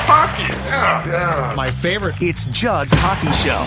Hockey. Yeah. My favorite. It's Judd's Hockey Show.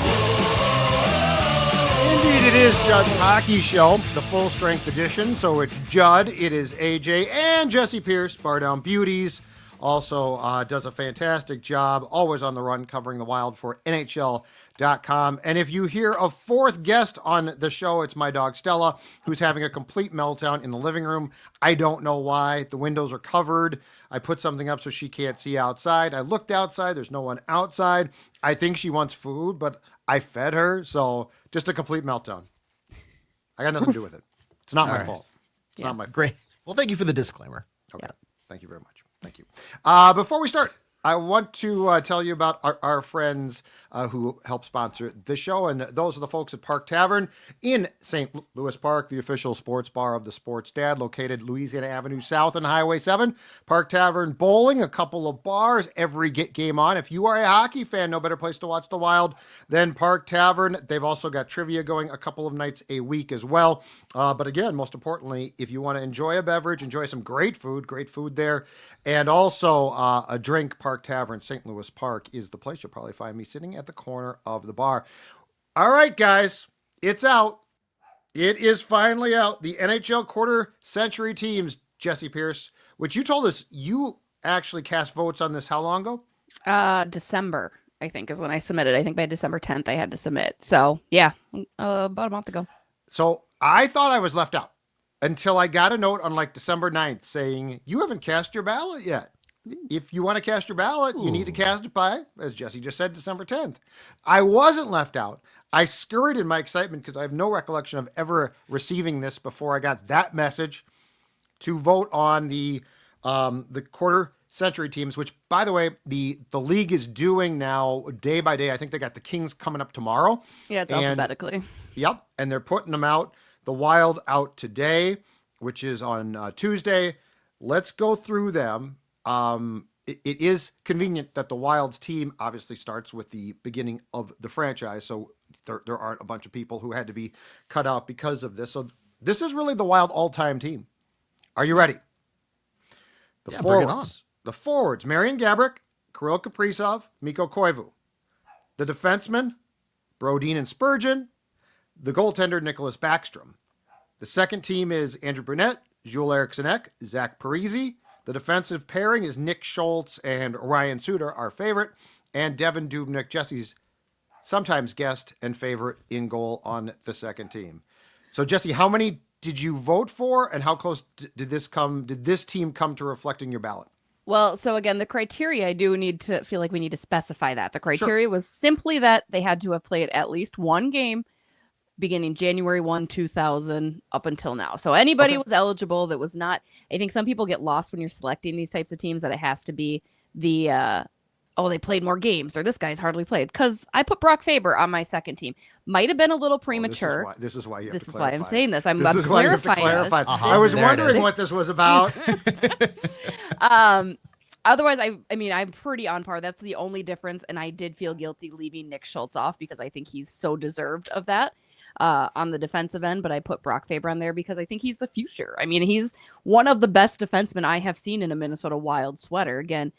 Indeed, it is Judd's Hockey Show, the full-strength edition. So it's Judd, it is AJ, and Jessi Pierce, Bar Down Beauties. Also does a fantastic job, always on the run, covering the Wild for NHL.com. And if you hear a fourth guest on the show, it's my dog Stella, who's having a complete meltdown in the living room. I don't know why. The windows are covered. I put something up so she can't see outside. I looked outside. There's no one outside. I think she wants food, but I fed her. So just a complete meltdown. I got nothing to do with it. It's not my fault. It's not my fault. Great. Well, thank you for the disclaimer. Okay. Yeah. Thank you very much. Thank you. Before we start, I want to tell you about our friends who help sponsor the show, and those are the folks at Park Tavern in St. Louis Park, the official sports bar of the Sports Dad, located Louisiana Avenue South and Highway 7. Park Tavern bowling, a couple of bars, every game on. If you are a hockey fan, no better place to watch the Wild than Park Tavern. They've also got trivia going a couple of nights a week as well. But again, most importantly, if you want to enjoy a beverage, enjoy some great food there, and also a drink, Park Tavern, St. Louis Park is the place. You'll probably find me sitting at the corner of the bar. All right, guys, it's out. It is finally out. The NHL QuarterCentury Teams, Jessi Pierce, which you told us you actually cast votes on this how long ago? December, I think, is when I submitted. I think by December 10th I had to submit. So, yeah, about a month ago. So I thought I was left out until I got a note on like December 9th saying, you haven't cast your ballot yet. If you want to cast your ballot, you need to cast it by, as Jessi just said, December 10th. I wasn't left out. I scurried in my excitement because I have no recollection of ever receiving this before I got that message to vote on the QuarterCentury Teams, which, by the way, the league is doing now day by day. I think they got the Kings coming up tomorrow. Yeah, it's alphabetically. Yep, and they're putting them out. The Wild out today, which is on Tuesday. Let's go through them. It is convenient that the Wild's team obviously starts with the beginning of the franchise, so there aren't a bunch of people who had to be cut out because of this. So this is really the Wild all-time team. Are you ready? Bring it on. The forwards, Marian Gaborik, Kirill Kaprizov, Mikko Koivu. The defensemen, Brodin and Spurgeon. The goaltender, Nicholas Backstrom. The second team is Andrew Brunette, Jules Eriksson, Zach Parise. The defensive pairing is Nick Schultz and Ryan Suter, our favorite, and Devin Dubnyk, Jessi's sometimes guest and favorite, in goal on the second team. So, Jessi, how many did you vote for, and how close did this team come to reflecting your ballot? Well, so again, the criteria, I do need to feel like we need to specify that. The criteria was simply that they had to have played at least one game beginning January 1, 2000 up until now. So anybody was eligible that was not. I think some people get lost when you're selecting these types of teams that it has to be the, they played more games or this guy's hardly played. Because I put Brock Faber on my second team. Might have been a little premature. This is why This is why I'm saying this. I'm clarifying. Why you have to clarify. I was wondering what this was about. Otherwise, I mean, I'm pretty on par. That's the only difference. And I did feel guilty leaving Nick Schultz off because I think he's so deserved of that. On the defensive end, but I put Brock Faber on there because I think he's the future. I mean, he's one of the best defensemen I have seen in a Minnesota Wild sweater. Again,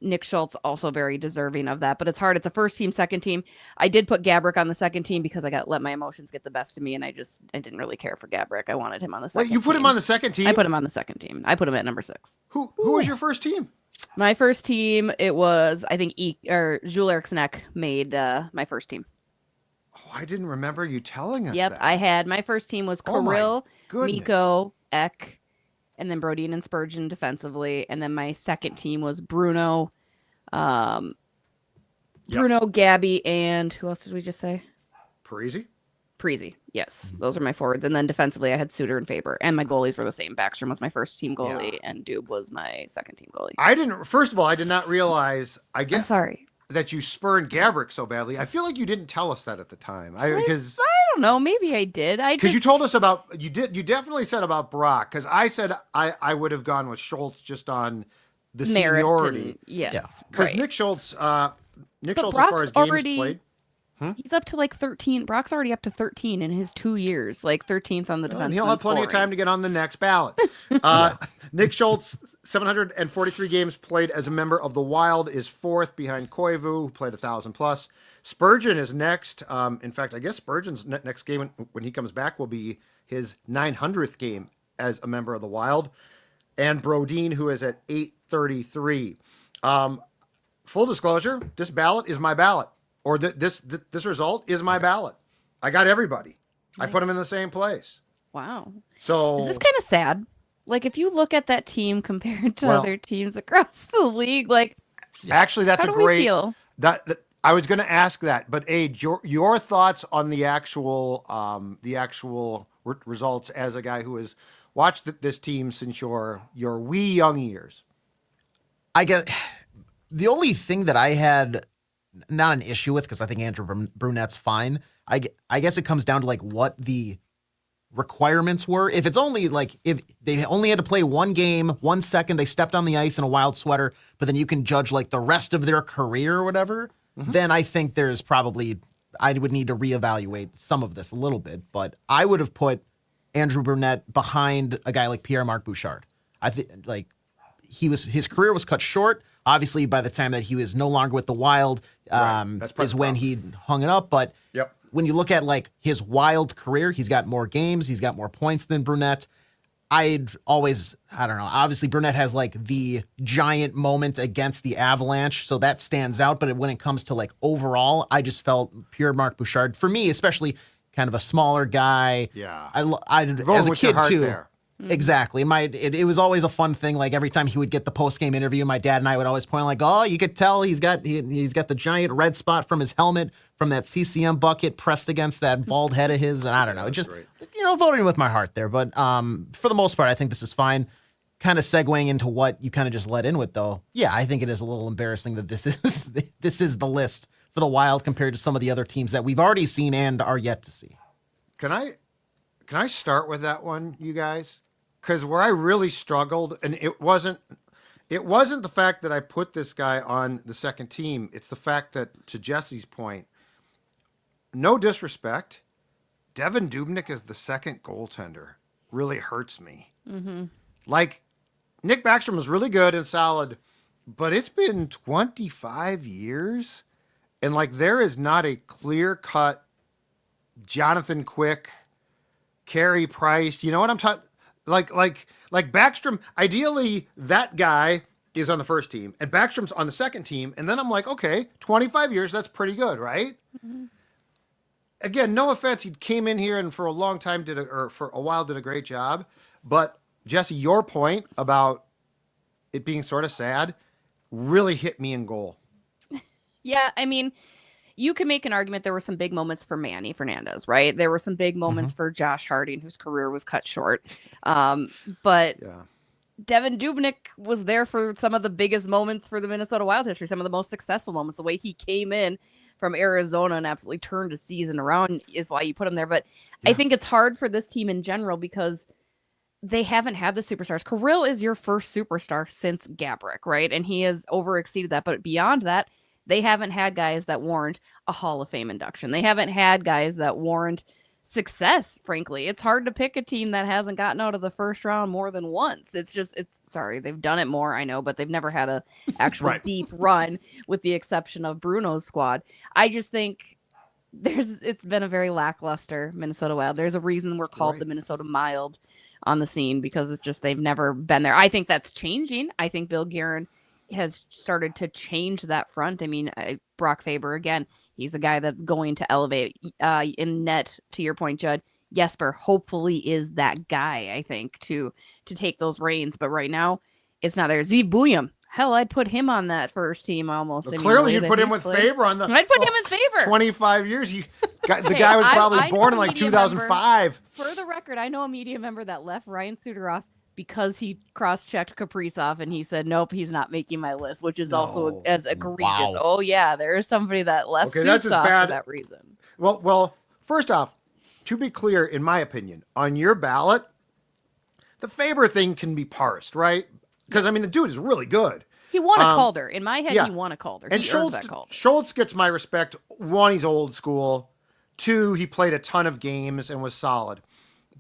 Nick Schultz also very deserving of that, but it's hard. It's a first team, second team. I did put Gaborik on the second team because I let my emotions get the best of me, and I didn't really care for Gaborik. I wanted him on the second team. Wait, you put him on the second team? I put him on the second team. I put him at number 6. Who was your first team? My first team, it was, I think, Jules Eriksson made my first team. Oh, I didn't remember you telling us that. Yep, I had. My first team was Kirill, Mikko, Ek, and then Brodin and Spurgeon defensively. And then my second team was Bruno, Gabby, and who else did we just say? Parise, yes. Those are my forwards. And then defensively, I had Suter and Faber. And my goalies were the same. Backstrom was my first team goalie, and Dube was my second team goalie. First of all, I did not realize, I'm sorry, that you spurned Gaborik so badly. I feel like you didn't tell us that at the time. I don't know. Maybe I did. Because you told us about, you definitely said about Brock, because I said I would have gone with Schultz just on the seniority. Yes. Because Nick Schultz, as far as games played. He's up to like 13. Brock's already up to 13 in his 2 years, like 13th on the defense. And he'll have plenty of time to get on the next ballot. Nick Schultz, 743 games played as a member of the Wild, is fourth behind Koivu, who played 1,000 plus. Spurgeon is next. In fact, I guess Spurgeon's next game when he comes back will be his 900th game as a member of the Wild. And Brodin, who is at 833. Full disclosure, this ballot is my ballot. Or this result is my ballot. I got everybody. Nice. I put them in the same place. Wow. So is this kind of sad? Like if you look at that team compared to other teams across the league, like actually that's how a do great we feel? that I was going to ask that, but Age, your thoughts on the actual results as a guy who has watched this team since your wee young years. I guess the only thing that I had not an issue with, because I think Andrew Brunette's fine. I guess it comes down to like what the requirements were. If it's only like if they only had to play one game, 1 second, they stepped on the ice in a Wild sweater, but then you can judge like the rest of their career or whatever, then I think there's probably I would need to reevaluate some of this a little bit. But I would have put Andrew Brunette behind a guy like Pierre-Marc Bouchard. I think like his career was cut short. Obviously, by the time that he was no longer with the Wild, is when he hung it up. But when you look at like his Wild career, he's got more games, he's got more points than Brunette. I don't know. Obviously, Brunette has like the giant moment against the Avalanche, so that stands out. But when it comes to like overall, I just felt Pierre-Marc Bouchard, for me, especially kind of a smaller guy. Yeah, I as a kid too. There. Exactly. It was always a fun thing. Like every time he would get the post-game interview, my dad and I would always point like, oh, you could tell he's got the giant red spot from his helmet from that CCM bucket pressed against that bald head of his. And I don't know, just, voting with my heart there. But for the most part, I think this is fine. Kind of segueing into what you kind of just let in with though. Yeah, I think it is a little embarrassing that this is the list for the Wild compared to some of the other teams that we've already seen and are yet to see. Can I start with that one, you guys? Because where I really struggled, and it wasn't the fact that I put this guy on the second team. It's the fact that, to Jesse's point, no disrespect, Devin Dubnyk as the second goaltender really hurts me. Mm-hmm. Like, Nick Backstrom was really good and solid, but it's been 25 years, and like there is not a clear-cut Jonathan Quick, Carey Price. You know what I'm talking? Like Backstrom, ideally that guy is on the first team and Backstrom's on the second team. And then I'm like, okay, 25 years, that's pretty good, right? Mm-hmm. Again, no offense. He came in here and for a long time for a while did a great job. But Jesse, your point about it being sort of sad really hit me in goal. Yeah. I mean, you can make an argument there were some big moments for Manny Fernandez, right? There were some big moments for Josh Harding, whose career was cut short. But Devin Dubnyk was there for some of the biggest moments for the Minnesota Wild history, some of the most successful moments. The way he came in from Arizona and absolutely turned a season around is why you put him there. But I think it's hard for this team in general because they haven't had the superstars. Kirill is your first superstar since Gaborik, right? And he has overexceeded that. But beyond that, they haven't had guys that warrant a Hall of Fame induction. They haven't had guys that warrant success, frankly. It's hard to pick a team that hasn't gotten out of the first round more than once. Sorry, they've done it more, I know, but they've never had a actual deep run with the exception of Bruno's squad. I just think it's been a very lackluster Minnesota Wild. There's a reason we're called the Minnesota Mild on the scene because it's just they've never been there. I think that's changing. I think Bill Guerin has started to change that front. I mean, Brock Faber, again, he's a guy that's going to elevate in net, to your point, Judd. Jesper hopefully is that guy, I think, to take those reins. But right now, it's not there. Zeev Buium. Hell, I'd put him on that first team almost. Well, clearly, you'd put him with Faber on the... I'd put him in Faber. 25 years. The guy was probably born in like 2005. For the record, I know a media member that left Ryan Suter off because he cross-checked Kaprizov and he said, nope, he's not making my list, which is also as egregious. Wow. Oh, yeah, there is somebody that left Suits off for that reason. Well, first off, to be clear, in my opinion, on your ballot, the Faber thing can be parsed, right? Because, I mean, the dude is really good. He won a Calder. In my head, yeah. he won a Calder. And He earned that Calder. Schultz gets my respect. One, he's old school. Two, he played a ton of games and was solid.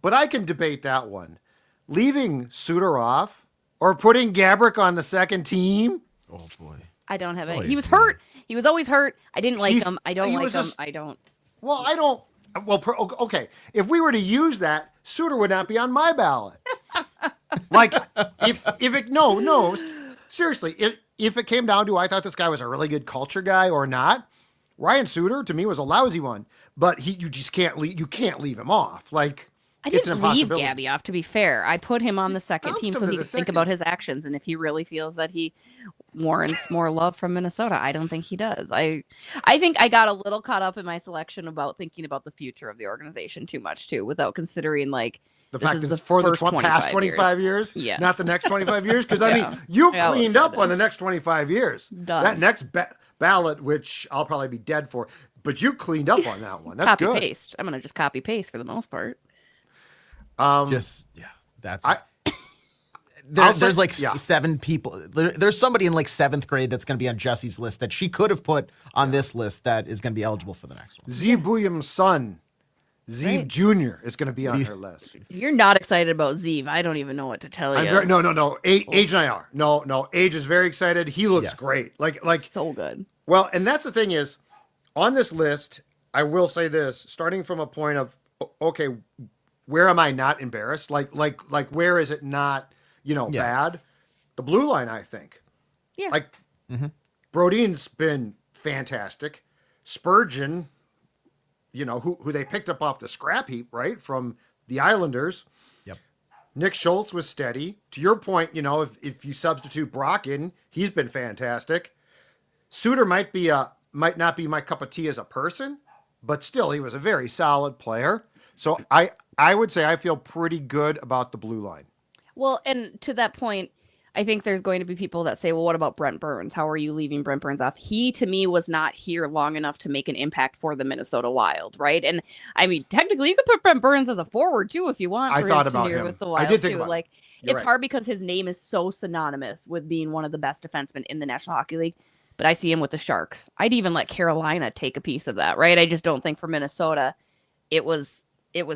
But I can debate that one. Leaving Suter off or putting Gabrick on the second team. Oh boy. I don't have Boy, any. He was hurt. He was always hurt. I didn't like him. I don't he like was him. just- I don't. Well, I don't. Well, okay. If we were to use that, Suter would not be on my ballot. Like, if it no, seriously, if it came down to I thought this guy was a really good culture guy or not, Ryan Suter to me was a lousy one. But you just can't leave. You can't leave him off. Like, I it's an didn't leave impossibility. Gabby off, to be fair. I put him on the second bounced team him so to he the could think second. about his actions and if he really feels that he warrants more love from Minnesota. I don't think he does. I think I got a little caught up in my selection about thinking about the future of the organization too much too, without considering like The this fact is that the it's for the first past 25 25 years, Yes. not the next 25 years. Because I Yeah. mean, you Yeah, cleaned well, up on the next 25 years. Done. That next ballot, which I'll probably be dead for, but you cleaned up on that one. That's copy good. paste. I'm gonna just copy paste for the most part. That's I- there's like yeah. 7 people. There's somebody in like 7th grade that's going to be on Jessie's list that she could have put on this list that is going to be eligible for the next one. Zeev Buyam's son, Zeev Right. Jr. is going to be on her list. You're not excited about Zeev. I don't even know what to tell you. I'm very no. Age and I are no. Age is very excited. He looks Yes. great. Like So good. well, and that's the thing is, on this list, I will say this, starting from a point of okay, where am I not embarrassed? Like where is it not, bad? The blue line, I think. Yeah. Like Brodeen's been fantastic. Spurgeon, who they picked up off the scrap heap, right, from the Islanders. Yep. Nick Schultz was steady. To your point, if you substitute Brock in, he's been fantastic. Suter might not be my cup of tea as a person, but still, he was a very solid player. So I would say I feel pretty good about the blue line. Well, and to that point, I think there's going to be people that say, well, what about Brent Burns? How are you leaving Brent Burns off? He, to me, was not here long enough to make an impact for the Minnesota Wild, right? And I mean, technically, you could put Brent Burns as a forward, too, if you want. I for thought his about tenure him. with the I Wild, did think too. about him. Like, You're it's right. hard because his name is so synonymous with being one of the best defensemen in the National Hockey League. But I see him with the Sharks. I'd even let Carolina take a piece of that, right? I just don't think for Minnesota, it was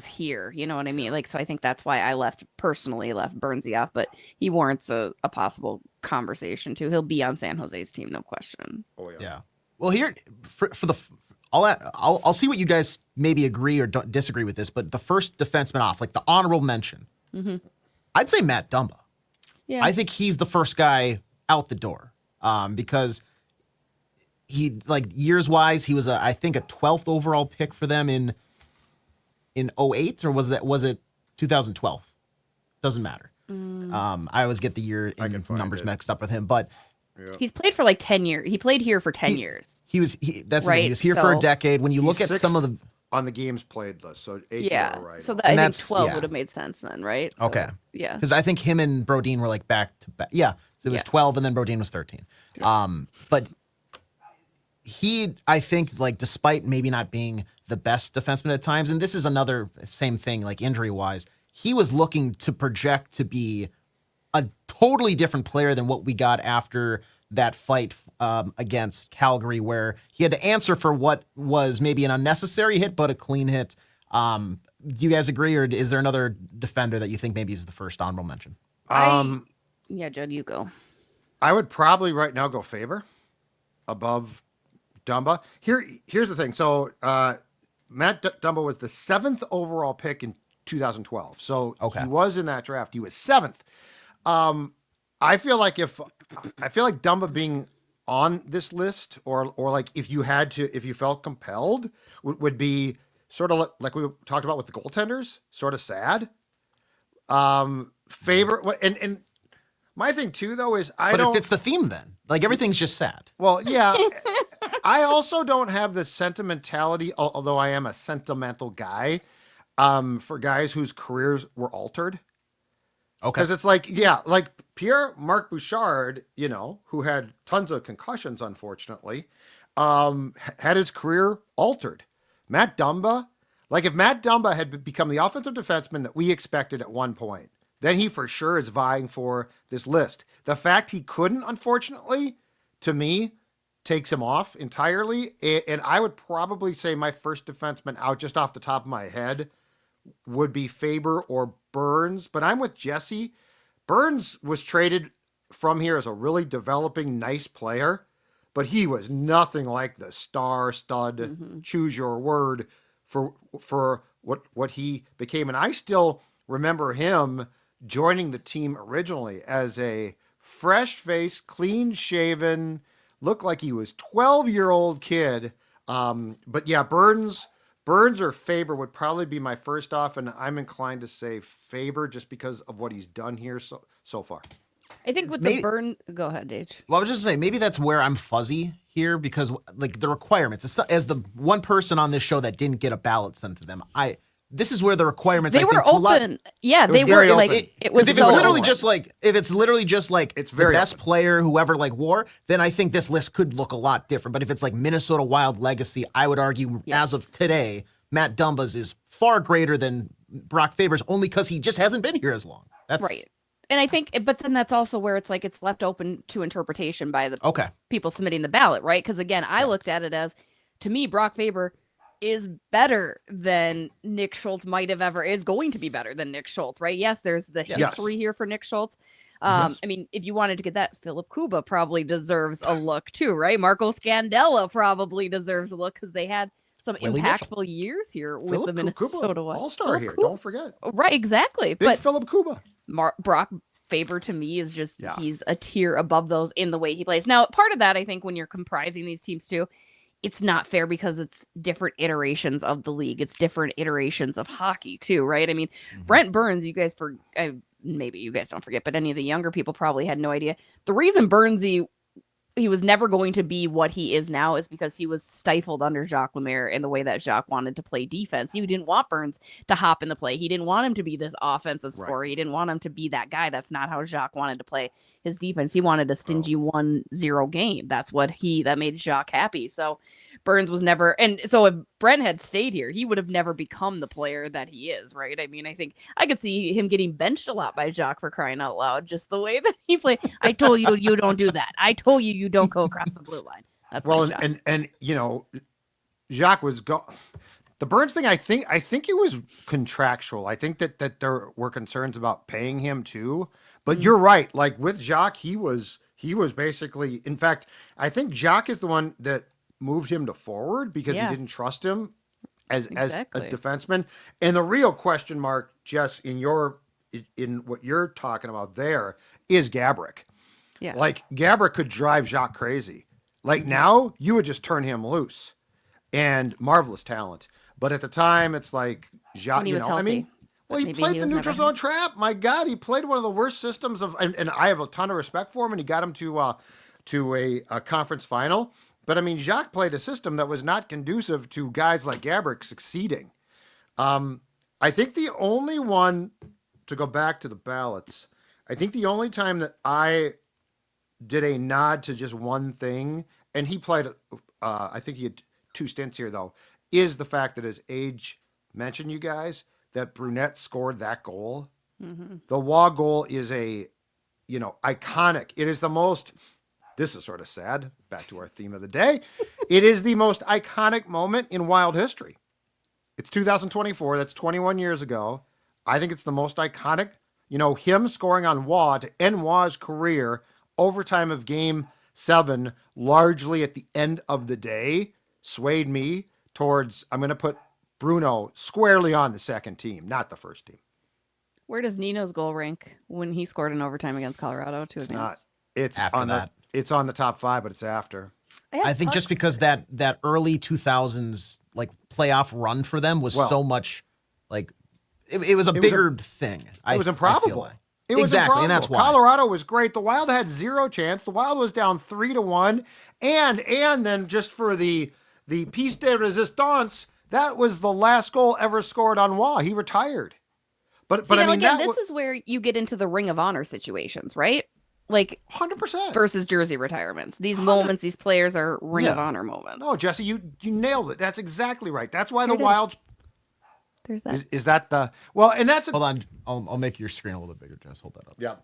here. You know what I mean? Like, so I think that's why I personally left Burnsy off, but he warrants a possible conversation too. He'll be on San Jose's team, no question. Oh Yeah. Well, here for the I'll see what you guys maybe agree or don't disagree with this, but the first defenseman off, like the honorable mention, I'd say Matt Dumba. Yeah. I think he's the first guy out the door because he, like, years wise, he was I think a 12th overall pick for them in 08, or was it 2012? Doesn't matter. I always get the year and numbers mixed up with him, but He's played for like 10 years. He played here for 10 years. that's the thing. Right, He was here for a so- decade. When you look He's at some of the on the games played list, so 8 Yeah. right. So And I think that's- 12 yeah. would have made sense then, right? So, Okay. Yeah. because I think him and Brodeen were like back to back. Yeah, so it was Yes. 12, and then Brodeen was 13. But he, I think, like, despite maybe not being the best defenseman at times, and this is another same thing, like injury wise, he was looking to project to be a totally different player than what we got after that fight against Calgary, where he had to answer for what was maybe an unnecessary hit, but a clean hit. Do you guys agree, or is there another defender that you think maybe is the first honorable mention? Yeah, Judd, you go. I would probably right now go Faber above Dumba. Here's the thing. So Matt Dumba was the 7th overall pick in 2012. So Okay. he was in that draft. He was 7th. I feel like Dumba being on this list, or like if you felt compelled, would be sort of like we talked about with the goaltenders, sort of sad. Faber, and my thing too though is But it fits the theme then. Like, everything's just sad. Well, yeah. I also don't have the sentimentality, although I am a sentimental guy, for guys whose careers were altered. Okay. Because it's like, yeah, like Pierre-Marc Bouchard, who had tons of concussions, unfortunately, had his career altered. Matt Dumba, like if Matt Dumba had become the offensive defenseman that we expected at one point, then he for sure is vying for this list. The fact he couldn't, unfortunately, to me, takes him off entirely. And I would probably say my first defenseman out just off the top of my head would be Faber or Burns. But I'm with Jessi. Burns was traded from here as a really developing, nice player, but he was nothing like the star stud, choose your word for what he became. And I still remember him joining the team originally as a fresh-faced, clean-shaven, looked like he was 12-year-old kid. But yeah, Burns or Faber would probably be my first off, and I'm inclined to say Faber just because of what he's done here so far. I think with the burn, go ahead, Dave. Well, I was just saying, maybe that's where I'm fuzzy here because like the requirements, as the one person on this show that didn't get a ballot sent to them, this is where the requirements They were open. Yeah, they were very like open. it was if so it's literally open. just like It's the very best open. player whoever like wore, then I think this list could look a lot different. But if it's like Minnesota Wild legacy, I would argue as of today, Matt Dumba's is far greater than Brock Faber's only because he just hasn't been here as long. That's right. And I think, but then that's also where it's like it's left open to interpretation by the Okay. people submitting the ballot, right? Because again, I looked at it as, to me, Brock Faber is better than Nick Schultz is going to be better than Nick Schultz, right? Yes, there's the history here for Nick Schultz. I mean, if you wanted to get that, Philip Kuba probably deserves a look too, right? Marco Scandella probably deserves a look because they had some Willie impactful years here with Philip the Minnesota Wild. All-star here, Kuba. don't forget. Right, exactly. Big But Philip Kuba. Brock Faber to me is just he's a tier above those in the way he plays. Now, part of that I think when you're comprising these teams too, it's not fair because it's different iterations of the league. It's different iterations of hockey too, right? I mean, Brent Burns, you guys maybe you guys don't forget, but any of the younger people probably had no idea. The reason Burnsy he was never going to be what he is now is because he was stifled under Jacques Lemaire in the way that Jacques wanted to play defense. He didn't want Burns to hop in the play. He didn't want him to be this offensive scorer. He didn't want him to be that guy. That's not how Jacques wanted to play his defense. He wanted a stingy 1-0 game. That's what that made Jacques happy. So Burns was never, and so if Brent had stayed here, he would have never become the player that he is, right? I mean, I think I could see him getting benched a lot by Jacques for crying out loud, just the way that he played. I told you, you don't do that. I told you don't go across the blue line. That's Well, and you know, Jacques was the Burns thing. I think it was contractual. I think that there were concerns about paying him too. But you're right. Like with Jacques, he was basically. In fact, I think Jacques is the one that moved him to forward because he didn't trust him as a defenseman. And the real question mark, Jess, in what you're talking about there is Gaborik. Yeah. Like Gaborik could drive Jacques crazy. Like now, you would just turn him loose, and marvelous talent. But at the time, it's like Jacques. He was healthy. I mean, well, he played the neutral zone trap. My God, he played one of the worst systems of, and I have a ton of respect for him. And he got him to a conference final. But I mean, Jacques played a system that was not conducive to guys like Gaborik succeeding. I think the only one to go back to the ballots. I think the only time that I did a nod to just one thing, and he played, I think he had 2 stints here though, is the fact that his age mentioned you guys, that Brunette scored that goal. The Waugh goal is iconic. It is the most, this is sort of sad, back to our theme of the day. It is the most iconic moment in Wild history. It's 2024, that's 21 years ago. I think it's the most iconic, him scoring on Waugh to end Waugh's career, overtime of game 7, largely at the end of the day, swayed me towards, I'm going to put Bruno squarely on the second team, not the first team. Where does Nino's goal rank when he scored in overtime against Colorado to advance? It's After on that. It's on the top 5, but it's after. I think just because that early 2000s like playoff run for them was so much like it was a bigger thing. It was improbable. It was exactly, improbable. and that's why Colorado was great. The Wild had 0 chance. The Wild was down 3-1, and then just for the piece de resistance, that was the last goal ever scored on Waugh. He retired. But I mean, again, this is where you get into the Ring of Honor situations, right? Like 100% versus jersey retirements. These moments, these players are Ring of Honor moments. No, Jessi, you nailed it. That's exactly right. That's why the Wild. There's that. Is that the well? And that's Hold on. I'll make your screen a little bit bigger, Jess. Hold that up. yeah.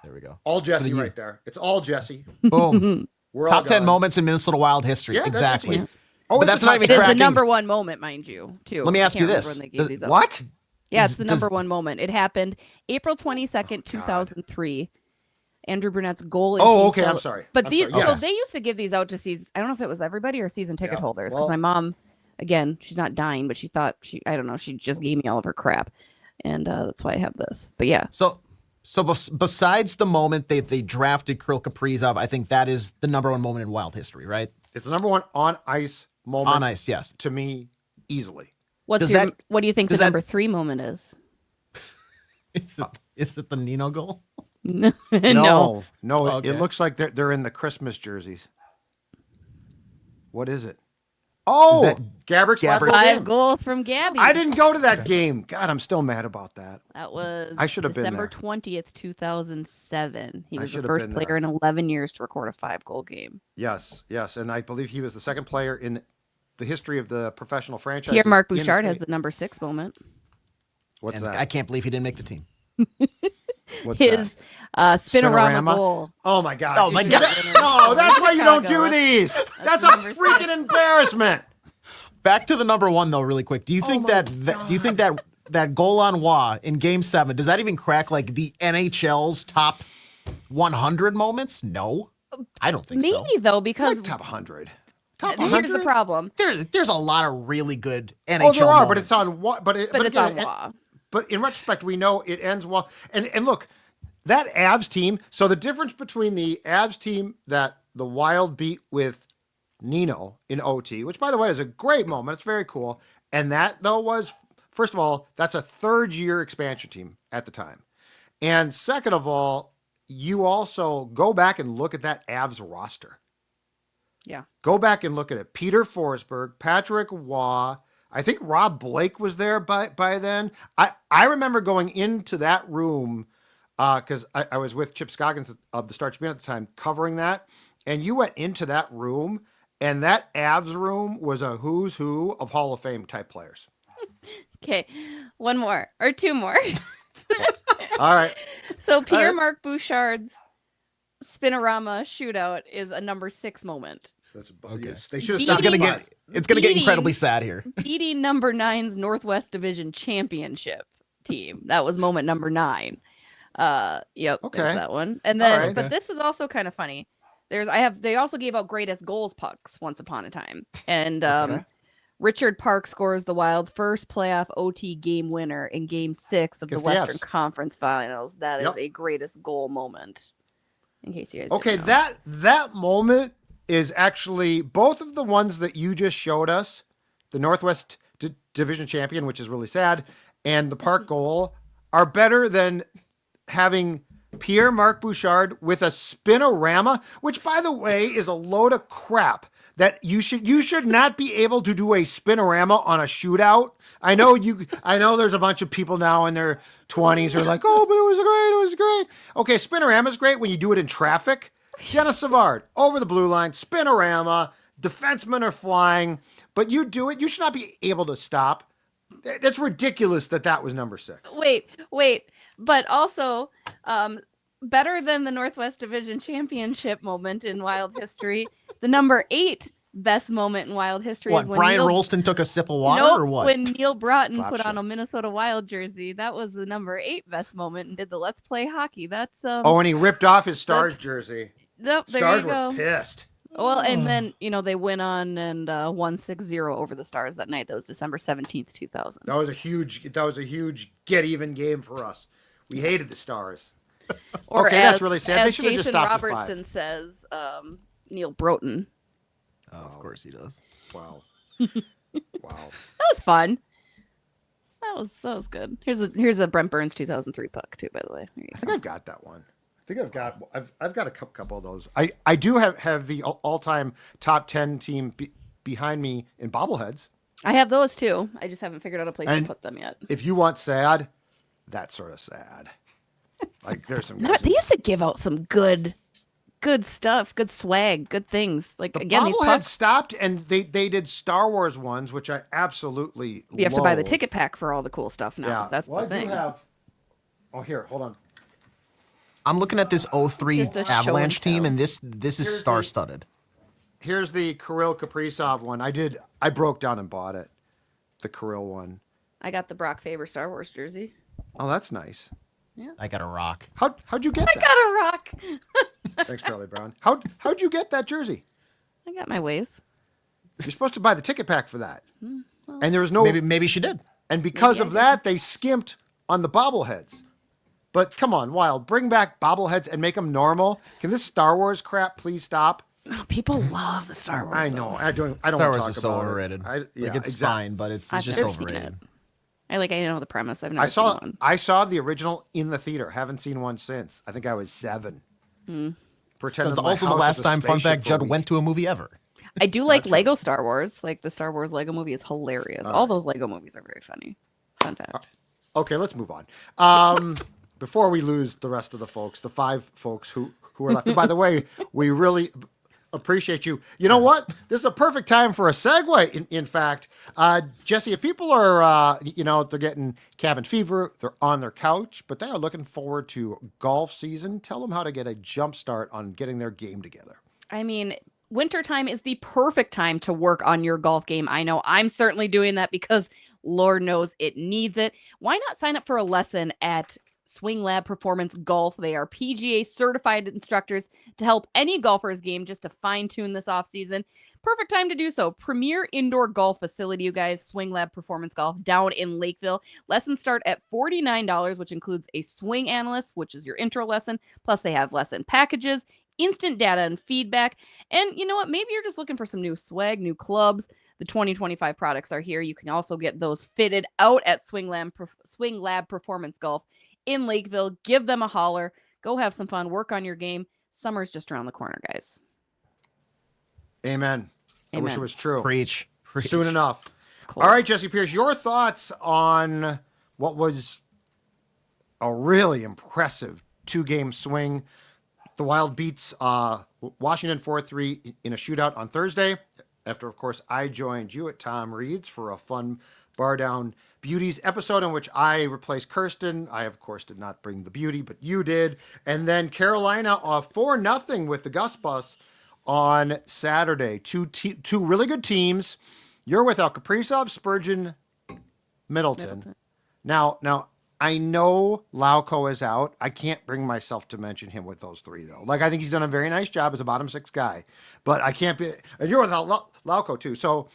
There we go. All Jessi For the right there. It's all Jessi. Boom. We're Top all 10 gone. moments in Minnesota Wild history. Yeah, that's exactly. what Oh, But it's that's a not top even 10. It is the cracking- number one moment, mind you, too. Let me I ask you can't remember this. when they gave these up. What? Yeah, it's the Does- number one moment. It happened April 22nd, 2003. Andrew Burnett's goal. In Oh, team okay. cel- I'm sorry. But I'm these, sorry. so Yes. they used to give these out to season. I don't know if it was everybody or season ticket Yeah. holders. Because Well- my mom, again, she's not dying, but she thought I don't know, she just gave me all of her crap, and that's why I have this. But yeah, So besides the moment they drafted Kirill Kaprizov, I think that is the number one moment in Wild history, right? It's the number one on ice moment. On ice, yes. To me, easily. what Does do that- you think the does that- number 3 moment is? Is it the Nino goal? No, No. Okay. It looks like they're in the Christmas jerseys. What is it? Oh, that Gabrick's last Gabrick? goal 5 game. goals from Gabby. I didn't go to that game. God, I'm still mad about that. That was I should have been December there. 20th, 2007. He I was the should have first been player there. in 11 years to record a 5-goal game. Yes, and I believe he was the second player in the history of the professional franchise. Pierre-Marc Bouchard has the number 6 moment. What's And that? I can't believe he didn't make the team. What's His spinorama goal. Oh my God! Oh, my You see God. that? No, that's why you don't do Chicago. these. That's a number freaking 6. embarrassment. Back to the number one though, really quick. Do you think my do you think that goal on Wah in Game 7 does that even crack like the NHL's top 100 moments? No, I don't think so. Maybe though, because Like top 100. Top here's 100. the problem. There's a lot of really good NHL. Oh, there are, but moments. it's on what? But But it's again, on Wah. But in retrospect, we know it ends well. And look, that Avs team. So the difference between the Avs team that the Wild beat with Nino in OT, which by the way is a great moment. It's very cool. And that though was, first of all, that's a 3rd-year expansion team at the time. And second of all, you also go back and look at that Avs roster. Yeah. Go back and look at it. Peter Forsberg, Patrick Waugh. I think Rob Blake was there by then. I remember going into that room because I was with Chip Scoggins of the Star Tribune at the time covering that. And you went into that room, and that Avs room was a who's who of Hall of Fame type players. Okay, one more or 2 more. All right. So Pierre-Marc Bouchard's spinorama shootout is a number 6 moment. That's Okay. yes, they should have It's stopped. gonna at get Beating- incredibly sad here. Beating number 9's Northwest Division Championship team. That was moment number 9. Yep, Okay. there's that one. And then, All right. but this is also kind of funny. They also gave out greatest goals pucks once upon a time. And Okay. Richard Park scores the Wild's first playoff OT game winner in Game 6 of the Against the Western Avs. Conference Finals. That is Yep. a greatest goal moment. In case you guys Okay, didn't know. that moment is actually both of the ones that you just showed us, the Northwest Division champion, which is really sad, and the Park goal are better than having Pierre-Marc Bouchard with a spinorama, which by the way is a load of crap. That you should not be able to do a spinorama on a shootout. I know there's a bunch of people now in their 20s who are like, oh, but it was great. Okay, spinorama is great when you do it in traffic. Dennis Savard, over the blue line, spinorama, defensemen are flying, but you do it, you should not be able to stop. That's ridiculous that was number 6. Wait. But also, better than the Northwest Division Championship moment in Wild history, the number 8 best moment in Wild history What, is when Brian Neil, Rolston took a sip of water Nope, or what? when Neil Broughton Flap put on shit. a Minnesota Wild jersey. That was the number 8 best moment and did the Let's Play Hockey. That's Oh, and he ripped off his Stars That's- jersey. Nope, there Stars you go. were pissed. Well, and then, they went on and won 6-0 over the Stars that night. That was December 17th, 2000. That was a huge get even game for us. We hated the Stars. Or Okay, that's really sad. They As should have just Jason stopped at 5. Robertson says, Neil Broughton. Oh, of course he does. Wow. Wow. That was fun. That was good. Here's a Brent Burns 2003 puck too, by the way. There you I go. think I've got that one. I think I've got a couple of those. I do have the all-time top 10 team behind me in bobbleheads. I have those too. I just haven't figured out a place And- to put them yet. If you want sad, that's sort of sad. Like there's some guys. They used to give out some good good stuff, good swag, good things. Like The again, these bobblehead pucks. stopped, and they did Star Wars ones, which I absolutely You have to buy the loathe. ticket pack for all the cool stuff now. Yeah, That's well, the thing. I do have. Oh, here, hold on. I'm looking at this 03 Just a show Avalanche and team, tell. and this is Here's the- star-studded. Here's the Kirill Kaprizov one. I broke down and bought it. The Kirill one. I got the Brock Faber Star Wars jersey. Oh, that's nice. I got a rock. How'd you get I that? got a rock. Thanks, Charlie Brown. How'd you get that jersey? I got my ways. You're supposed to buy the ticket pack for that. And there was no Maybe she did. and because Maybe of I that, they skimped on the bobbleheads. But come on, Wild, bring back bobbleheads and make them normal. Can this Star Wars crap please stop? Oh, people love the Star Wars. I though. know. I don't Star wanna Wars talk is so about it. overrated. Yeah, It's exactly. fine, but it's I've just never seen overrated. it. I know the premise. I've never I saw seen one. I saw the original in the theater. Haven't seen one since. I think I was 7. Pretending That's my also the house last was a time, fun spaceship fact, for a Judd week. went to a movie ever. I do like Lego Star Wars. Like the Star Wars Lego movie is hilarious. All those Lego movies are very funny. Fun fact. Okay, let's move on. Before we lose the rest of the folks, the 5 folks who are left. And by the way, we really appreciate you. You know what? This is a perfect time for a segue. In fact, Jessi, if people are, they're getting cabin fever, they're on their couch, but they are looking forward to golf season. Tell them how to get a jump start on getting their game together. I mean, wintertime is the perfect time to work on your golf game. I know I'm certainly doing that because Lord knows it needs it. Why not sign up for a lesson at Swing Lab Performance Golf? They are PGA certified instructors to help any golfer's game just to fine tune this off season. Perfect time to do so. Premier indoor golf facility, you guys. Swing Lab Performance Golf down in Lakeville. Lessons start at $49, which includes a swing analyst, which is your intro lesson. Plus, they have lesson packages, instant data and feedback. And you know what? Maybe you're just looking for some new swag, new clubs. The 2025 products are here. You can also get those fitted out at Swing Lab Performance Golf in Lakeville. Give them a holler. Go have some fun. Work on your game. Summer's just around the corner, guys. Amen. I wish it Amen. was true. Preach. Soon enough. It's cold. All right, Jessi Pierce, your thoughts on what was a really impressive 2-game swing. The Wild beats Washington 4-3 in a shootout on Thursday. After, of course, I joined you at Tom Reed's for a fun Bar Down Beauties episode in which I replaced Kirsten. I, of course, did not bring the beauty, but you did. And then Carolina 4-0 with the Gus Bus on Saturday. Two really good teams. You're without Kaprizov, Spurgeon, Middleton. Now, I know Lauko is out. I can't bring myself to mention him with those 3, though. Like, I think he's done a very nice job as a bottom 6 guy, but I can't be. And you're without Lauko too. So,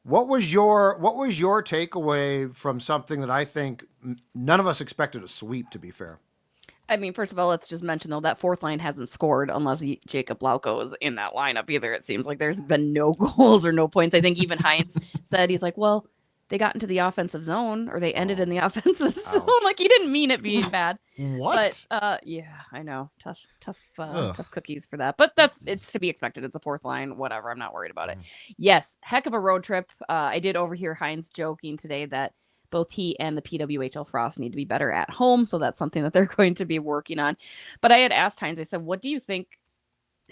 what was your takeaway from something that I think none of us expected a sweep? To be fair, I mean, first of all, let's just mention, though, that fourth line hasn't scored unless Jacob Lauko is in that lineup either. It seems like there's been no goals or no points. I think even Heinz said, he's like, well, they got into the offensive zone or they ended in the offensive zone. Like, he didn't mean it being bad. What? But, yeah, I know. Tough cookies for that. But it's to be expected. It's a fourth line, whatever. I'm not worried about it. Yes, heck of a road trip. I did overhear Heinz joking today that both he and the PWHL Frost need to be better at home. So that's something that they're going to be working on. But I had asked Heinz, I said, what do you think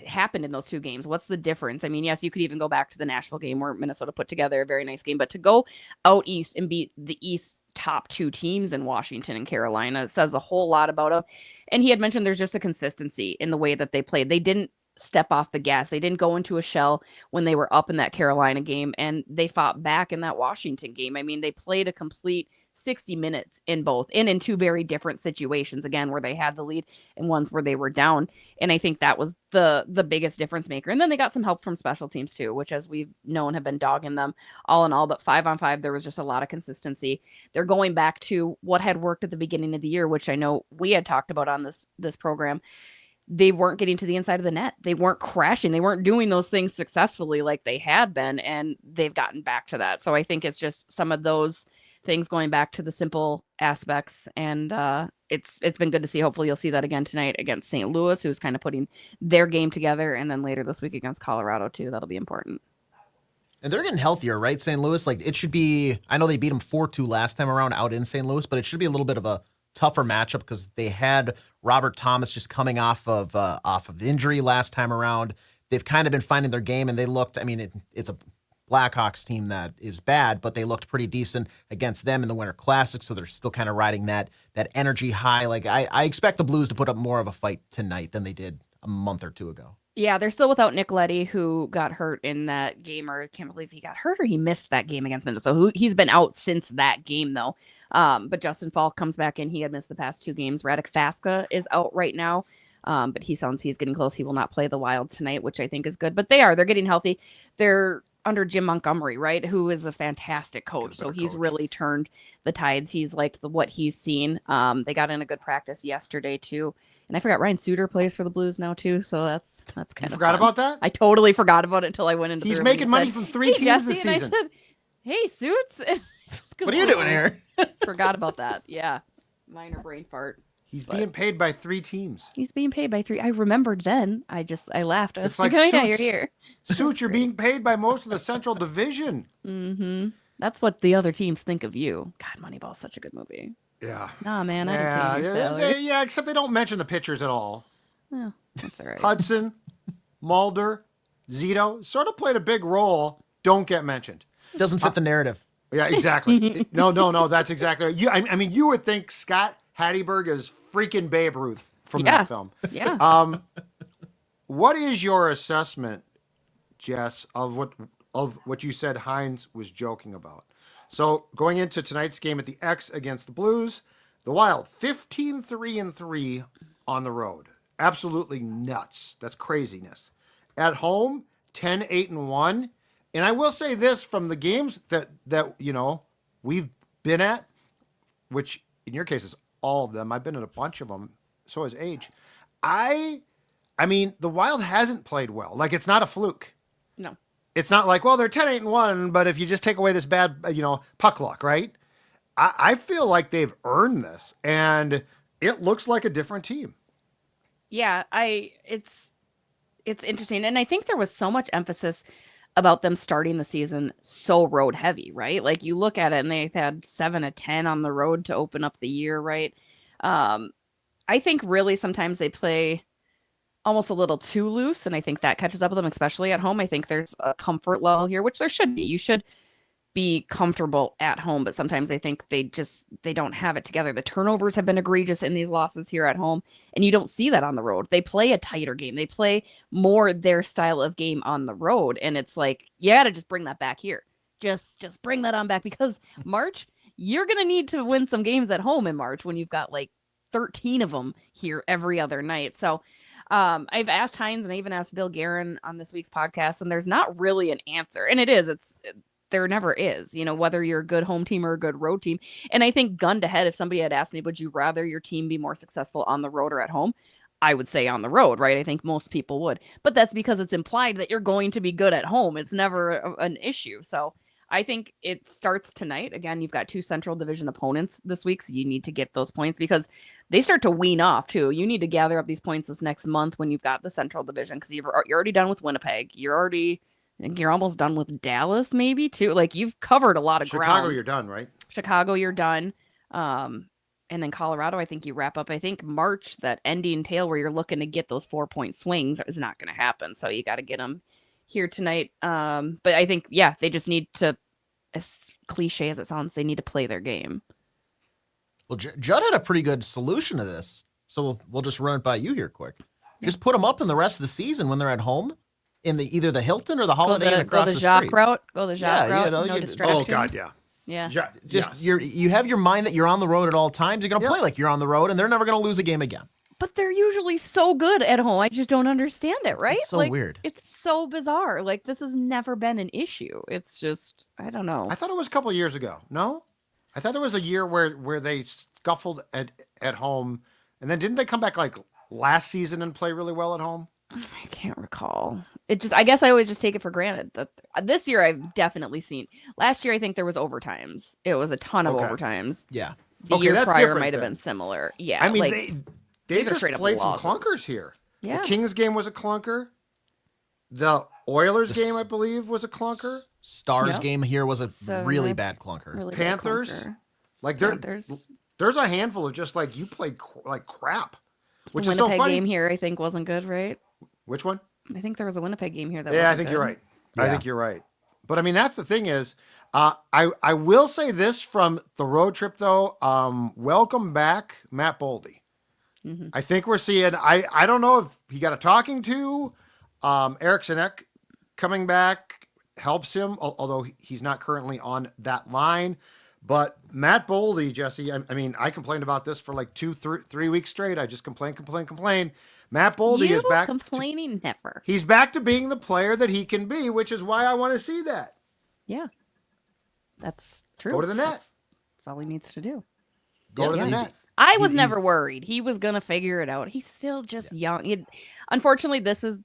happened in those 2 games? What's the difference? I mean, yes, you could even go back to the Nashville game where Minnesota put together a very nice game, but to go out east and beat the East top 2 teams in Washington and Carolina says a whole lot about them. And he had mentioned there's just a consistency in the way that they played. They didn't step off the gas. They didn't go into a shell when they were up in that Carolina game, and they fought back in that Washington game. I mean, they played a complete 60 minutes in both, and in 2 very different situations, again, where they had the lead and ones where they were down. And I think that was the biggest difference maker. And then they got some help from special teams too, which, as we've known, have been dogging them all in all. But 5-on-5, there was just a lot of consistency. They're going back to what had worked at the beginning of the year, which I know we had talked about on this program. They weren't getting to the inside of the net. They weren't crashing. They weren't doing those things successfully like they had been, and they've gotten back to that. So I think it's just some of those things going back to the simple aspects, and it's been good to see. Hopefully you'll see that again tonight against St. Louis, who's kind of putting their game together, and then later this week against Colorado too. That'll be important. And they're getting healthier, right? St. Louis, like, it should be, I know they beat them 4-2 last time around out in St. Louis, but it should be a little bit of a tougher matchup because they had Robert Thomas just coming off of injury last time around. They've kind of been finding their game, and they looked. I mean, it's a Blackhawks team that is bad, but they looked pretty decent against them in the Winter Classic, so they're still kind of riding that energy high. Like I expect the Blues to put up more of a fight tonight than they did a month or two ago. Yeah, they're still without Nick Leddy, who got hurt in that game, or I can't believe he got hurt or he missed that game against Minnesota. He's been out since that game, though. But Justin Falk comes back in. He had missed the past 2 games. Radek Faska is out right now, but he sounds he's getting close. He will not play the Wild tonight, which I think is good. But they're getting healthy. They're under Jim Montgomery, right, who is a fantastic coach. So he's really turned the tides. He's liked what he's seen. They got in a good practice yesterday, too. And I forgot Ryan Suter plays for the Blues now too, so that's kind of forgot about that. I totally forgot about it until I went into. He's the room making and money said, from 3 hey, teams Jessi, this and season. I said, "Hey, Suits, What are you doing here?" Forgot about that. Yeah, minor brain fart. He's being paid by 3 teams. He's being paid by 3. I remembered then. I laughed. I was It's like, like, oh, yeah, Suits. you're here. Suits, you're being paid by most of the Central Division. Mm-hmm. That's what the other teams think of you. God, Moneyball's such a good movie. Yeah. Nah, man, I didn't pay your salary. Yeah, except they don't mention the pitchers at all. Oh, that's all right. Hudson, Mulder, Zito sort of played a big role. Don't get mentioned. Doesn't fit the narrative. Yeah, exactly. No, that's exactly right. I mean, you would think Scott Hatteberg is freaking Babe Ruth from that film. Yeah. What is your assessment, Jess, of what you said Hines was joking about? So going into tonight's game at the X against the Blues, the Wild 15-3-3 on the road. Absolutely nuts. That's craziness. At home, 10-8-1. And I will say this, from the games that we've been at, which in your case is all of them. I've been in a bunch of them. So has Age. I mean, the Wild hasn't played well. Like, it's not a fluke. No. It's not like, well, they're 10-8-1, but if you just take away this bad, puck luck, right? I feel like they've earned this, and it looks like a different team. Yeah, it's interesting. And I think there was so much emphasis about them starting the season so road heavy, right? Like, you look at it and they've had 7 of 10 on the road to open up the year, right? I think really sometimes they play almost a little too loose, and I think that catches up with them, especially at home. I think there's a comfort level here, which there should be. You should be comfortable at home, but sometimes I think they don't have it together. The turnovers have been egregious in these losses here at home, and you don't see that on the road. They play a tighter game. They play more their style of game on the road, and it's like, you got to just bring that back here. Just bring that on back, because March, you're going to need to win some games at home in March when you've got like 13 of them here every other night. So I've asked Hines, and I even asked Bill Guerin on this week's podcast, and there's not really an answer. And there never is, whether you're a good home team or a good road team. And I think, gun to head, if somebody had asked me, would you rather your team be more successful on the road or at home? I would say on the road, right? I think most people would. But that's because it's implied that you're going to be good at home. It's never an issue. So I think it starts tonight. Again, you've got 2 Central Division opponents this week, so you need to get those points because they start to wean off too. You need to gather up these points this next month when you've got the Central Division, because you're already done with Winnipeg. I think you're almost done with Dallas, maybe too. Like, you've covered a lot of ground. Chicago, you're done, right? Chicago, you're done. And then Colorado, I think you wrap up. I think March, that ending tail where you're looking to get those 4-point swings, is not going to happen. So you got to get them here tonight. But I think, they just need to, as cliche as it sounds, they need to play their game. Well, Judd had a pretty good solution to this. So we'll just run it by you here quick. Just put them up in the rest of the season when they're at home, in either the Hilton or the Holiday Inn across the street. Route. Go the Jacques route. No distraction. Oh God, yeah. Yeah. You have your mind that you're on the road at all times. You're going to play like you're on the road, and they're never going to lose a game again. But they're usually so good at home. I just don't understand it, right? It's so weird. It's so bizarre. Like, this has never been an issue. It's just, I don't know. I thought it was a couple of years ago. No? I thought there was a year where they scuffled at home, and then didn't they come back like last season and play really well at home? I can't recall. I guess I always just take it for granted that this year I've definitely seen. Last year, I think there was overtimes. It was a ton of overtimes. Yeah. The year prior might have been similar. Yeah. I mean, they just played some clunkers here. Yeah. The Kings game was a clunker. The Oilers game, I believe, was a clunker. Stars game here was a really bad clunker. Really Panthers, bad clunker. like Panthers. There's a handful of just like you played like crap, which The is so Winnipeg funny. game here, I think, wasn't good, right? Which one? I think there was a Winnipeg game here that. Yeah, I wasn't think good. you're right. I Yeah. think you're right. But I mean, that's the thing is, I will say this from the road trip though. Welcome back, Matt Boldy. Mhm. I think we're seeing. I don't know if he got a talking to. Eriksson Ek coming back helps him, although he's not currently on that line. But Matt Boldy, Jesse, I mean, I complained about this for like 3 weeks straight. I just complain. Matt Boldy You is back. complaining never. He's back to being the player that he can be, which is why I want to see that. Yeah, that's true. Go to the net. That's all he needs to do. Go to the easy. net. I was He's- never worried. He was gonna figure it out. He's still just young. Unfortunately, this is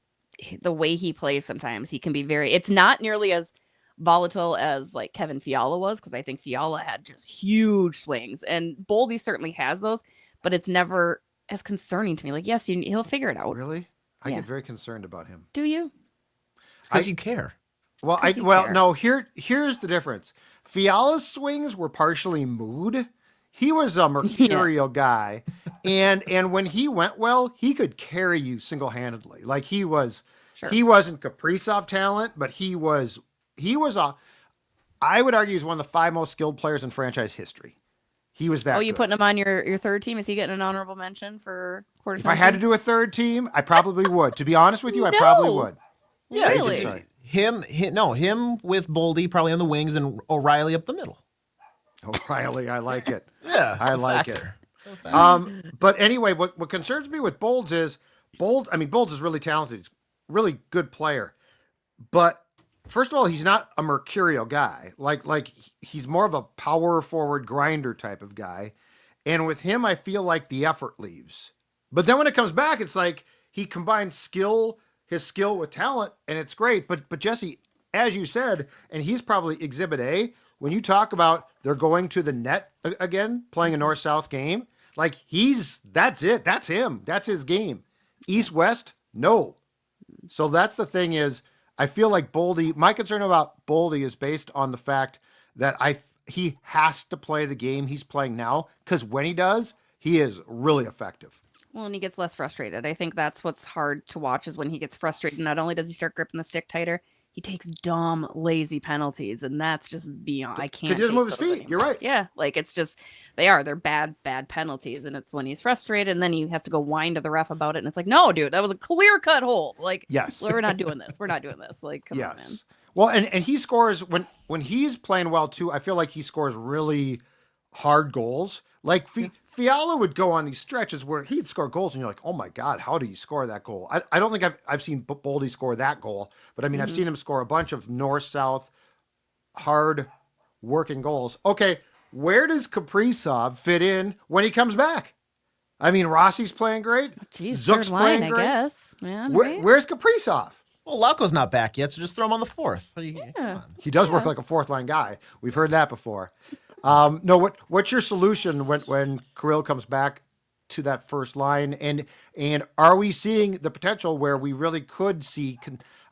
the way he plays. Sometimes he can be very. It's not nearly as volatile as like Kevin Fiala was, because I think Fiala had just huge swings, and Boldy certainly has those, but it's never as concerning to me. Like, yes, he'll figure it out. Really? I Yeah. get very concerned about him. Do you? Because you care. Well, 'cause you care. no. Here's the difference. Fiala's swings were partially mood. He was a mercurial guy, and when he went well, he could carry you single handedly. Like he was, Sure. he wasn't Kaprizov talent, but he was a. I would argue he's one of the 5 most skilled players in franchise history. He was that. Oh, you good. putting him on your third team? Is he getting an honorable mention for quarter? If I had to do a third team, I probably would. To be honest with you, I probably No. would. Yeah, Really? Sorry. Him with Boldy probably on the wings and O'Reilly up the middle. O'Reilly, I like it. Yeah, I a like factor. But anyway, what concerns me with Bolds is Bolds is really talented. He's a really good player. But first of all, he's not a mercurial guy. Like he's more of a power forward grinder type of guy. And with him, I feel like the effort leaves. But then when it comes back, it's like he combines his skill with talent, and it's great. But Jesse, as you said, and he's probably exhibit A, when you talk about they're going to the net again, playing a north-south game, like that's it. That's him. That's his game. East-west, no. So that's the thing is, I feel like Boldy, my concern about Boldy is based on the fact that he has to play the game he's playing now, because when he does, he is really effective. Well, and he gets less frustrated. I think that's what's hard to watch is when he gets frustrated. Not only does he start gripping the stick tighter, he takes dumb, lazy penalties, and that's just beyond. I can't. Because he doesn't take move his those feet. anymore. You're right. Yeah, like it's just they're bad penalties, and it's when he's frustrated, and then he has to go whine to the ref about it, and it's like, no, dude, that was a clear cut hold. Like, Yes. we're not doing this. We're not doing this. Like, come on, man. Yes. Well, and he scores when he's playing well too. I feel like he scores really hard goals. Like Fiala would go on these stretches where he'd score goals, and you're like, oh my God, how do you score that goal? I don't think I've seen Boldy score that goal, but I mean, I've seen him score a bunch of north-south hard working goals. Okay, where does Kaprizov fit in when he comes back? I mean, Rossi's playing great. Jeez, Zook's third line, playing I great. guess. Yeah, Where's Kaprizov? Well, Lauko's not back yet, so just throw him on the fourth. Come on. He does work like a fourth line guy. We've heard that before. No, what's your solution when Kirill comes back to that first line? And are we seeing the potential where we really could see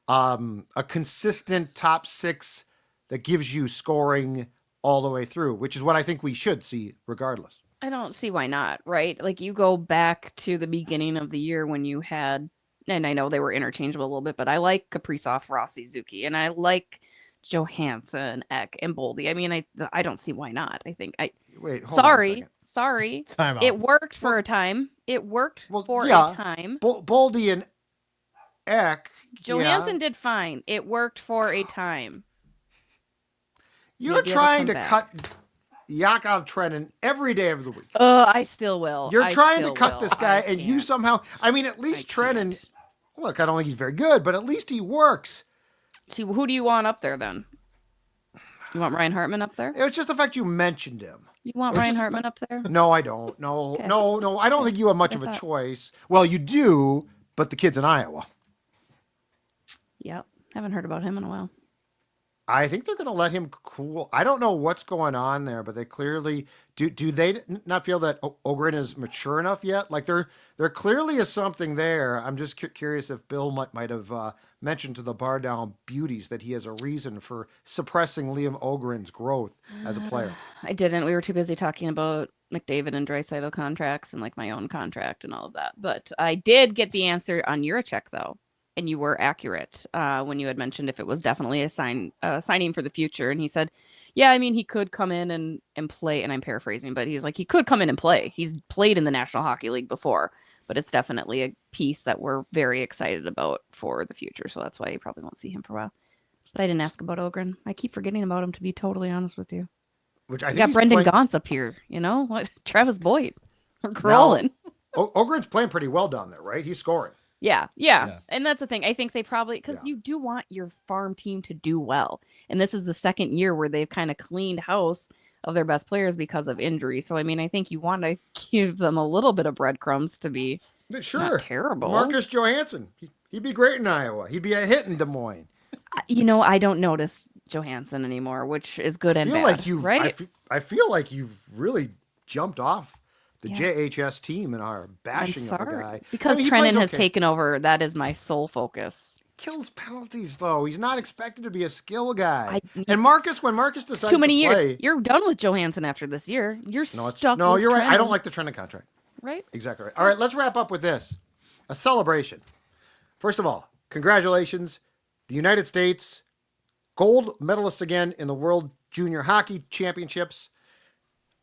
a consistent top 6 that gives you scoring all the way through, which is what I think we should see regardless. I don't see why not, right? Like you go back to the beginning of the year when you had, and I know they were interchangeable a little bit, but I like Kaprizov, Rossi, Zuki, and I like Johansson, Ek, and Boldy. I mean, I don't see why not. I think Wait, hold on a sorry. Time out. It worked for a time. It worked for a time. Boldy and Ek. Johansson did fine. It worked for a time. You're Maybe it'll trying come to back. cut Yakov Trenin every day of the week. I still will. You're I trying to still cut will. this guy, I and you can't. somehow, I mean, at least Trenin, can't. look, I don't think he's very good, but at least he works. See, who do you want up there then? You want Ryan Hartman up there? It was just the fact you mentioned him. You want It's Ryan just- Hartman up there? No, I don't. No, Okay. no. I don't think you have much That's of what I a thought. choice. Well, you do, but the kid's in Iowa. Yep. Haven't heard about him in a while. I think they're going to let him cool. I don't know what's going on there, but they clearly do they not feel that Ogen is mature enough yet? Like there clearly is something there. I'm just curious if Bill might have mention to the bar down beauties that he has a reason for suppressing Liam Ogren's growth as a player? I didn't. We were too busy talking about McDavid and Draisaitl contracts and like my own contract and all of that. But I did get the answer on Juracek though, and you were accurate when you had mentioned if it was definitely a signing for the future. And he said, "Yeah, I mean he could come in and play." And I'm paraphrasing, but he's like he could come in and play. He's played in the National Hockey League before, but it's definitely a piece that we're very excited about for the future. So that's why you probably won't see him for a while. But I didn't ask about Ogren. I keep forgetting about him, to be totally honest with you. Which I We think got he's Brendan playing... Gaunce up here, you know? What Travis Boyd. We're crawling. Ogren's playing pretty well down there, right? He's scoring. Yeah. And that's the thing. I think they probably because Yeah. you do want your farm team to do well. And this is the second year where they've kind of cleaned house of their best players because of injury. So I mean, I think you want to give them a little bit of breadcrumbs to be Sure. not terrible. Marcus Johansson. He'd be great in Iowa. He'd be a hit in Des Moines. You know, I don't notice Johansson anymore, which is good and bad, right? I feel like you've really jumped off the Yeah. JHS team and are bashing I'm of the sorry. guy. Because he Trennan plays has okay. taken over. That is my sole focus. Kills penalties though. He's not expected to be a skill guy. I- And when Marcus decides Too many to play, years. You're done with Johansson after this year. You're stuck. No, with you're right. I don't Trennan, like the Trennan contract. right? Exactly right. All right, let's wrap up with this. A celebration. First of all, congratulations. The United States, gold medalists again in the World Junior Hockey Championships.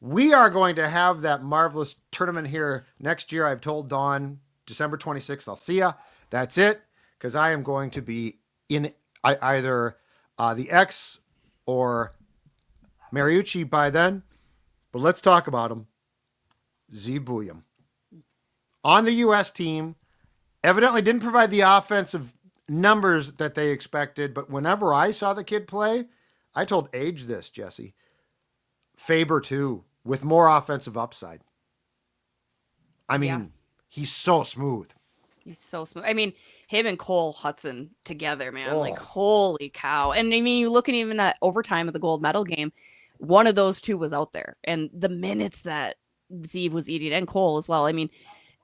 We are going to have that marvelous tournament here next year. I've told Dawn, December 26th, I'll see ya. That's it, because I am going to be in either the X or Mariucci by then. But let's talk about him. Zeev Buium. On the U.S. team, evidently didn't provide the offensive numbers that they expected, but whenever I saw the kid play, I told Age this, Jessi. Faber too, with more offensive upside. I mean, Yeah. he's so smooth. He's so smooth. I mean, him and Cole Hudson together, man. Like, Oh. holy cow. And I mean, you look at even that overtime of the gold medal game, one of those two was out there. And the minutes that Zeev was eating, and Cole as well, I mean,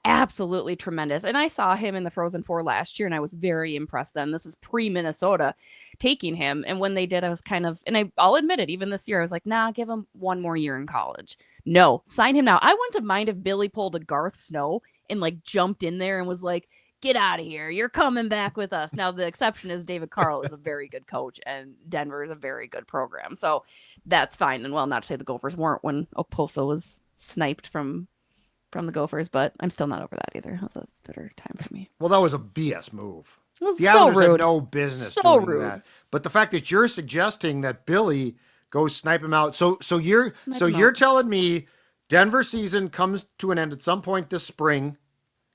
absolutely tremendous. And I saw him in the Frozen Four last year, and I was very impressed then. This is pre-Minnesota taking him. And when they did, I was kind of, and I'll admit it, even this year, I was like, nah, give him one more year in college. No, sign him now. I wouldn't have minded if Billy pulled a Garth Snow and like jumped in there and was like, get out of here. You're coming back with us. Now, the exception is David Carl is a very good coach and Denver is a very good program. So that's fine. And well, not to say the Gophers weren't when Okposo was sniped from the Gophers, but I'm still not over that either. That was a bitter time for me. Well, that was a BS move. It was The so Islanders had rude. no business So doing rude. that. But the fact that you're suggesting that Billy goes snipe him out, so you're Snipe him out. telling me Denver season comes to an end at some point this spring.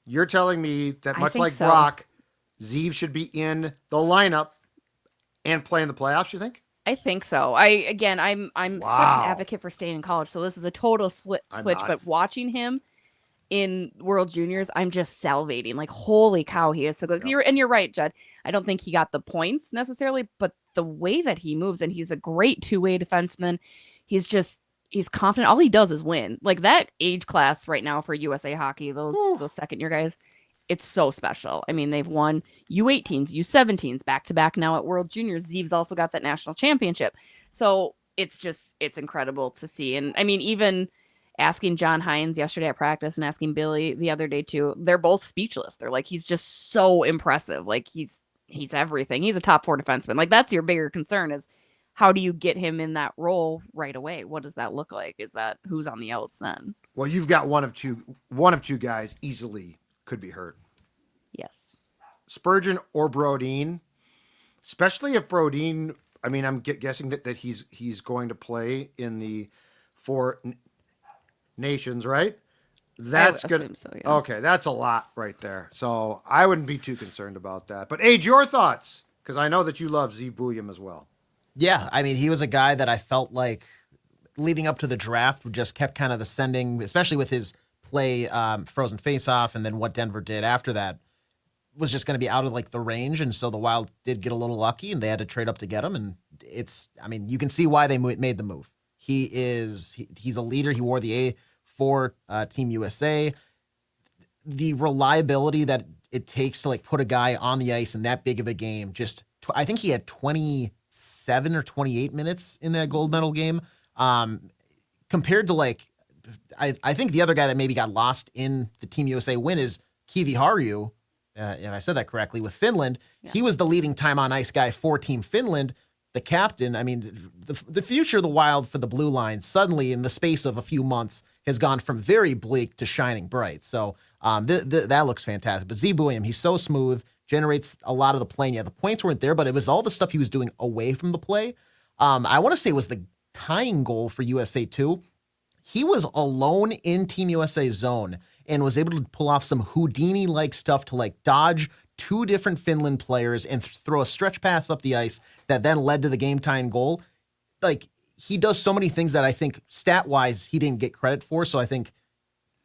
You're telling me that I much think like so. Brock, Zeev should be in the lineup and play in the playoffs. You think? I think so. I'm such Wow. an advocate for staying in college. So this is a total switch. I'm not. But watching him in World Juniors, I'm just salivating. Like, holy cow, he is so good. Yep. You're right, Judd. I don't think he got the points necessarily, but the way that he moves, and he's a great two-way defenseman. He's confident. All he does is win. Like that age class right now for USA Hockey, those second year guys, it's so special. I mean, they've won U18s, U17s back to back now at World Juniors. Zeev's also got that national championship. So it's incredible to see. And I mean, even asking John Hines yesterday at practice and asking Billy the other day too, they're both speechless. They're like, he's just so impressive. Like he's everything. He's a top four defenseman. Like that's your bigger concern is how do you get him in that role right away? What does that look like? Is that who's on the outs then? Well, you've got one of two guys easily could be hurt. Yes. Spurgeon or Brodeen, especially if Brodeen. I mean, I'm guessing that he's going to play in the Four Nations, right? That's I would gonna. assume so, yeah. Okay, that's a lot right there. So I wouldn't be too concerned about that. But Age, your thoughts? Because I know that you love Zeev Buium as well. Yeah, I mean, he was a guy that I felt like leading up to the draft just kept kind of ascending, especially with his play frozen face-off, and then what Denver did after that was just going to be out of like the range. And so the Wild did get a little lucky, and they had to trade up to get him. And you can see why they made the move. He's a leader. He wore the A4 Team USA. The reliability that it takes to like put a guy on the ice in that big of a game. I think he had 27 or 28 minutes in that gold medal game. Compared to like, I think the other guy that maybe got lost in the Team USA win is Kivi Harju. If I said that correctly, with Finland. Yeah. He was the leading time on ice guy for Team Finland, the captain. I mean, the future of the Wild for the blue line suddenly in the space of a few months has gone from very bleak to shining bright. So that looks fantastic. But William, he's so smooth, generates a lot of the play. Yeah, the points weren't there, but it was all the stuff he was doing away from the play. I want to say it was the tying goal for USA too. He was alone in Team USA zone and was able to pull off some Houdini-like stuff to like dodge two different Finland players and throw a stretch pass up the ice that then led to the game-tying goal. Like, he does so many things that I think stat-wise he didn't get credit for. So I think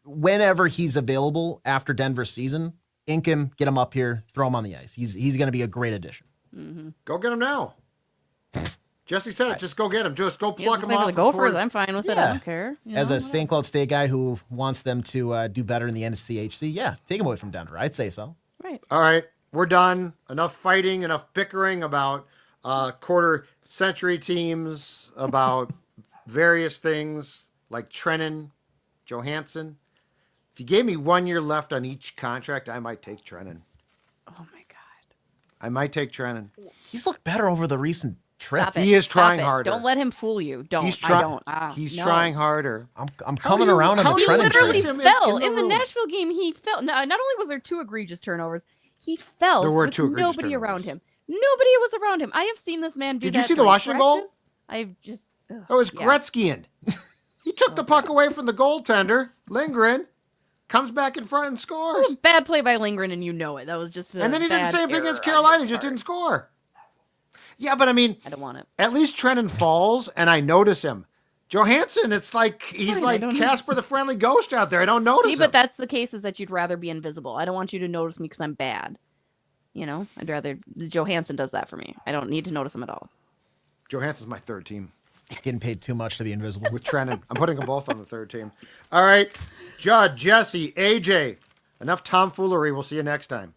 whenever he's available after Denver's season, ink him, get him up here, throw him on the ice. He's going to be a great addition. Mm-hmm. Go get him now. Jessi said it. Just go get him. Just go pluck him off. off. The Gophers, I'm fine with it. I don't care. As a St. Cloud State guy who wants them to do better in the NCHC, yeah, take him away from Denver. I'd say so. Right. All right. We're done. Enough fighting, enough bickering about quarter-century teams, about various things like Trennan, Johansson. If you gave me 1 year left on each contract, I might take Trennan. Oh, my God. I might take Trennan. He's looked better over the recent trip. He is trying harder. Don't let him fool you. Don't. He's trying harder. I'm coming around on the Trennan train. He literally fell in the Nashville game. He fell. Not only was there 2 egregious turnovers, he fell. There were with 2 egregious nobody turnovers. Around him. Nobody was around him. I have seen this man do that. Did you see the Washington goal? I've just. Ugh, It was Gretzkyan. He took the puck away from the goaltender, Lindgren, comes back in front and That scores. was a bad play by Lindgren, and you know it. That was just. And then he did the same thing against error Carolina. on his Just part. didn't score. Yeah, but I mean, I don't want it. at least Trennan falls, and I notice him. Johansson, it's like he's Fine, like Casper the Friendly Ghost out there. I don't notice See, him. but that's the case is that you'd rather be invisible. I don't want you to notice me because I'm bad. You know, I'd rather Johansson does that for me. I don't need to notice him at all. Johansson's my 3rd team. Getting paid too much to be invisible. With Trennan. I'm putting them both on the 3rd team. All right. Judd, Jessi, AJ. Enough tomfoolery. We'll see you next time.